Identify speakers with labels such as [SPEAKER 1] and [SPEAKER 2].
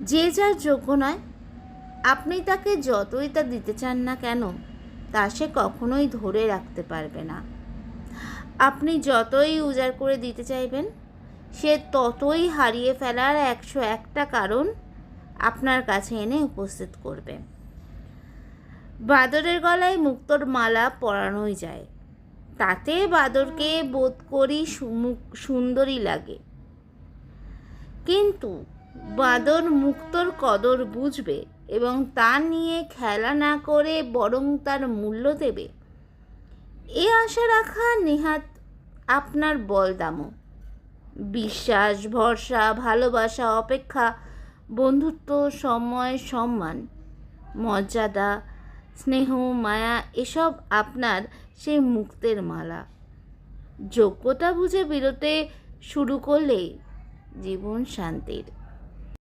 [SPEAKER 1] যে যার যোগ্য নয়, আপনি তাকে যতই তা দিতে চান না কেন, তা সে কখনোই ধরে রাখতে পারবে না। আপনি যতই উজাড় করে দিতে চাইবেন, সে ততই হারিয়ে ফেলার 101টা কারণ আপনার কাছে এনে উপস্থিত করবে। বাদরের গলায় মুক্তোর মালা পরানোই যায়, তাতে বাদরকে বোধ করি সুন্দরী লাগে। কিন্তু বাদর মুক্তোর কদর বুঝবে এবং তা নিয়ে খেলা না করে বরং তার মূল্য দেবে, এ আশা রাখা নেহাত আপনার বলদামও। বিশ্বাস, ভরসা, ভালোবাসা অপেক্ষা বন্ধুত্ব, সময়, সম্মান, মর্যাদা, স্নেহ, মায়া এসব আপনার সেই মুক্তের মালা। যোগ্যতা বুঝে বেরোতে শুরু করলে জীবন শান্তির।